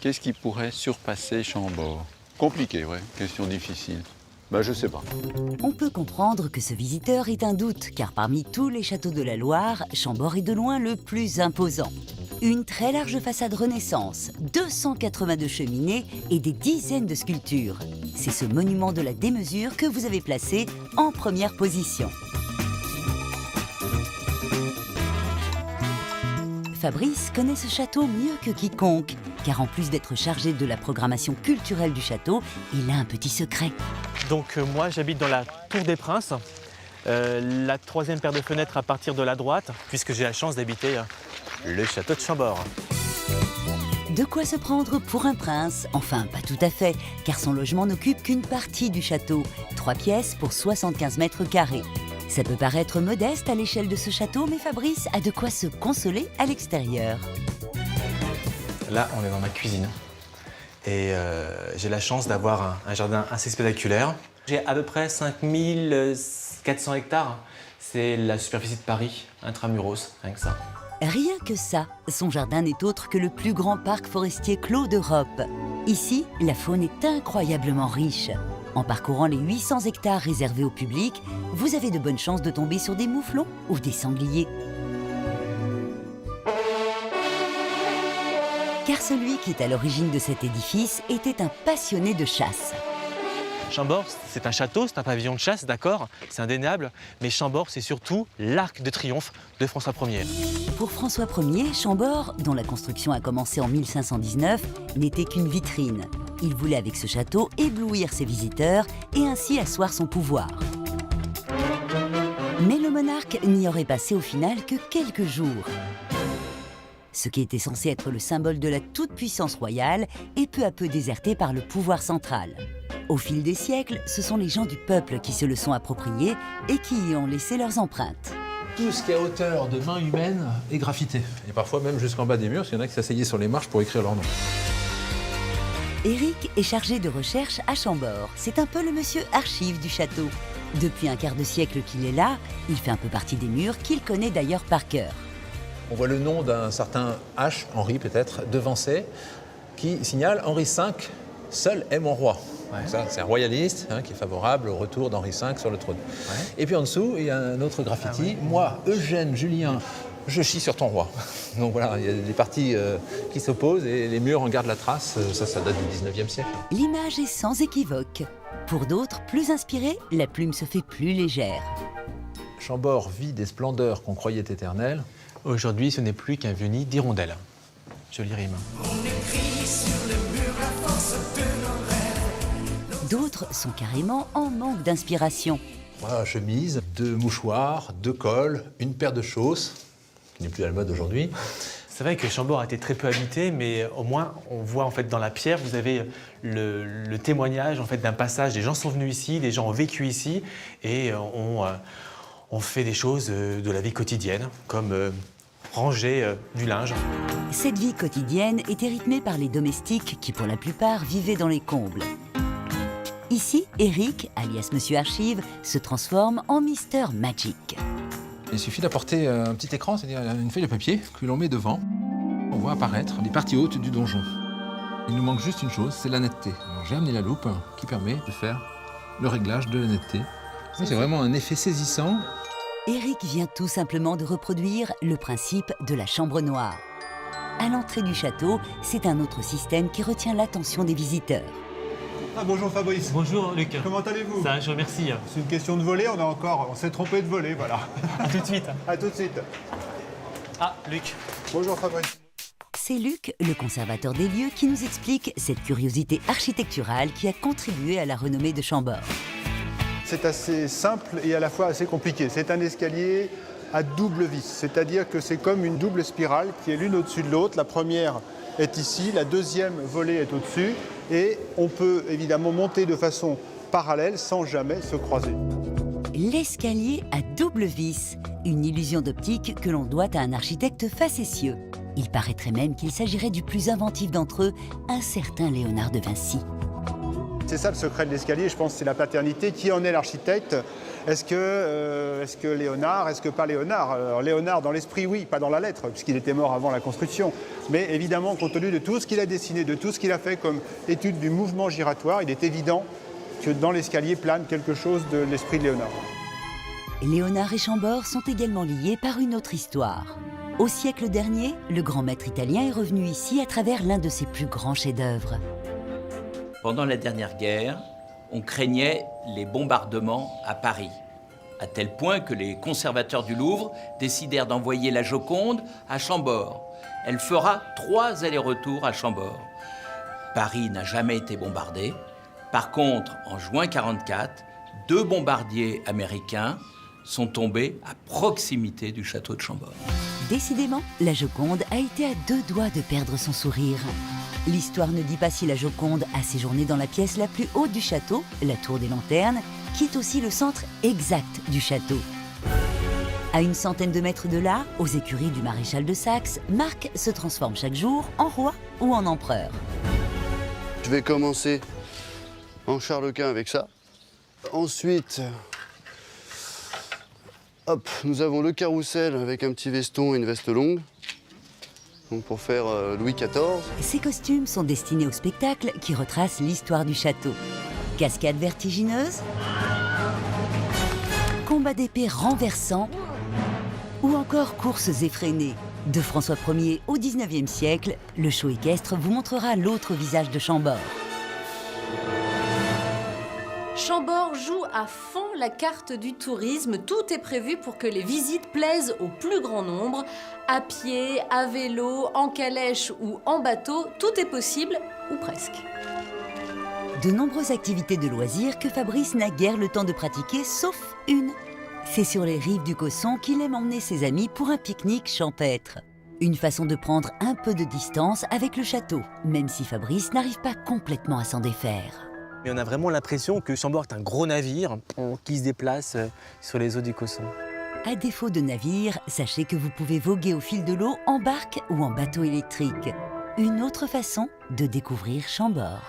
Qu'est-ce qui pourrait surpasser Chambord? Compliqué, ouais. Question difficile. Je sais pas. On peut comprendre que ce visiteur ait un doute, car parmi tous les châteaux de la Loire, Chambord est de loin le plus imposant. Une très large façade Renaissance, 282 cheminées et des dizaines de sculptures. C'est ce monument de la démesure que vous avez placé en première position. Fabrice connaît ce château mieux que quiconque, car en plus d'être chargé de la programmation culturelle du château, il a un petit secret. Donc moi j'habite dans la Tour des Princes, la troisième paire de fenêtres à partir de la droite, puisque j'ai la chance d'habiter le château de Chambord. De quoi se prendre pour un prince? Enfin, pas tout à fait, car son logement n'occupe qu'une partie du château, 3 pièces pour 75 mètres carrés. Ça peut paraître modeste à l'échelle de ce château, mais Fabrice a de quoi se consoler à l'extérieur. Là, on est dans ma cuisine. Et j'ai la chance d'avoir un jardin assez spectaculaire. J'ai à peu près 5400 hectares. C'est la superficie de Paris, intramuros, rien que ça. Rien que ça, son jardin n'est autre que le plus grand parc forestier clos d'Europe. Ici, la faune est incroyablement riche. En parcourant les 800 hectares réservés au public, vous avez de bonnes chances de tomber sur des mouflons ou des sangliers. Car celui qui est à l'origine de cet édifice était un passionné de chasse. Chambord, c'est un château, c'est un pavillon de chasse, d'accord, c'est indéniable, mais Chambord, c'est surtout l'arc de triomphe de François Ier. Pour François Ier, Chambord, dont la construction a commencé en 1519, n'était qu'une vitrine. Il voulait avec ce château éblouir ses visiteurs et ainsi asseoir son pouvoir. Mais le monarque n'y aurait passé au final que quelques jours. Ce qui était censé être le symbole de la toute-puissance royale est peu à peu déserté par le pouvoir central. Au fil des siècles, ce sont les gens du peuple qui se le sont appropriés et qui y ont laissé leurs empreintes. Tout ce qui est à hauteur de main humaine est graffité. Et parfois même jusqu'en bas des murs, il y en a qui s'asseyaient sur les marches pour écrire leur nom. Éric est chargé de recherche à Chambord. C'est un peu le monsieur archive du château. Depuis un quart de siècle qu'il est là, il fait un peu partie des murs qu'il connaît d'ailleurs par cœur. On voit le nom d'un certain H, Henri peut-être, devancé, qui signale Henri V, seul est mon roi. Ouais. Ça, c'est un royaliste qui est favorable au retour d'Henri V sur le trône. Ouais. Et puis en dessous, il y a un autre graffiti. Moi, Eugène Julien, je chie sur ton roi. Donc voilà, il y a des parties qui s'opposent et les murs en gardent la trace. Ça date du 19e siècle. L'image est sans équivoque. Pour d'autres, plus inspirés, la plume se fait plus légère. Chambord vit des splendeurs qu'on croyait éternelles. Aujourd'hui, ce n'est plus qu'un nid d'hirondelles. Jolie rime. D'autres sont carrément en manque d'inspiration. Voilà, chemise, 2 mouchoirs, 2 cols, une paire de chausses, qui n'est plus à la mode aujourd'hui. C'est vrai que Chambord a été très peu habité, mais au moins on voit en fait dans la pierre, vous avez le témoignage en fait d'un passage. Des gens sont venus ici, des gens ont vécu ici et on fait des choses de la vie quotidienne, comme ranger du linge. Cette vie quotidienne était rythmée par les domestiques qui, pour la plupart, vivaient dans les combles. Ici, Éric, alias Monsieur Archive, se transforme en Mister Magic. Il suffit d'apporter un petit écran, c'est-à-dire une feuille de papier que l'on met devant. On voit apparaître les parties hautes du donjon. Il nous manque juste une chose, c'est la netteté. Alors j'ai amené la loupe qui permet de faire le réglage de la netteté. C'est vraiment un effet saisissant. Éric vient tout simplement de reproduire le principe de la chambre noire. À l'entrée du château, c'est un autre système qui retient l'attention des visiteurs. Ah, bonjour Fabrice. Bonjour Luc. Comment allez-vous? Ça, je vous remercie. C'est une question de voler, on s'est trompé de voler, voilà. À tout de suite. À tout de suite. Ah, Luc. Bonjour Fabrice. C'est Luc, le conservateur des lieux, qui nous explique cette curiosité architecturale qui a contribué à la renommée de Chambord. C'est assez simple et à la fois assez compliqué. C'est un escalier à double vis, c'est-à-dire que c'est comme une double spirale qui est l'une au-dessus de l'autre. La première est ici, la deuxième volée est au-dessus et on peut évidemment monter de façon parallèle sans jamais se croiser. L'escalier à double vis, une illusion d'optique que l'on doit à un architecte facétieux. Il paraîtrait même qu'il s'agirait du plus inventif d'entre eux, un certain Léonard de Vinci. C'est ça le secret de l'escalier, je pense, c'est la paternité. Qui en est l'architecte? Est-ce que Léonard, est-ce que pas Léonard? Alors, Léonard dans l'esprit, oui, pas dans la lettre, puisqu'il était mort avant la construction. Mais évidemment, compte tenu de tout ce qu'il a dessiné, de tout ce qu'il a fait comme étude du mouvement giratoire, il est évident que dans l'escalier plane quelque chose de l'esprit de Léonard. Léonard et Chambord sont également liés par une autre histoire. Au siècle dernier, le grand maître italien est revenu ici à travers l'un de ses plus grands chefs-d'œuvre. Pendant la dernière guerre, on craignait les bombardements à Paris, à tel point que les conservateurs du Louvre décidèrent d'envoyer la Joconde à Chambord. Elle fera 3 allers-retours à Chambord. Paris n'a jamais été bombardé. Par contre, en juin 1944, 2 bombardiers américains sont tombés à proximité du château de Chambord. Décidément, la Joconde a été à 2 doigts de perdre son sourire. L'histoire ne dit pas si la Joconde a séjourné dans la pièce la plus haute du château, la tour des lanternes, qui est aussi le centre exact du château. À une centaine de mètres de là, aux écuries du maréchal de Saxe, Marc se transforme chaque jour en roi ou en empereur. Je vais commencer en Charles Quint avec ça. Ensuite, hop, nous avons le carrousel avec un petit veston et une veste longue. Donc pour faire Louis XIV. Ces costumes sont destinés au spectacle qui retrace l'histoire du château. Cascades vertigineuses, combats d'épée renversants ou encore courses effrénées. De François Ier au XIXe siècle, le show équestre vous montrera l'autre visage de Chambord. Chambord joue à fond la carte du tourisme. Tout est prévu pour que les visites plaisent au plus grand nombre. À pied, à vélo, en calèche ou en bateau, tout est possible, ou presque. De nombreuses activités de loisirs que Fabrice n'a guère le temps de pratiquer, sauf une. C'est sur les rives du Cosson qu'il aime emmener ses amis pour un pique-nique champêtre. Une façon de prendre un peu de distance avec le château, même si Fabrice n'arrive pas complètement à s'en défaire. Mais on a vraiment l'impression que Chambord est un gros navire qui se déplace sur les eaux du Cosson. À défaut de navire, sachez que vous pouvez voguer au fil de l'eau en barque ou en bateau électrique. Une autre façon de découvrir Chambord.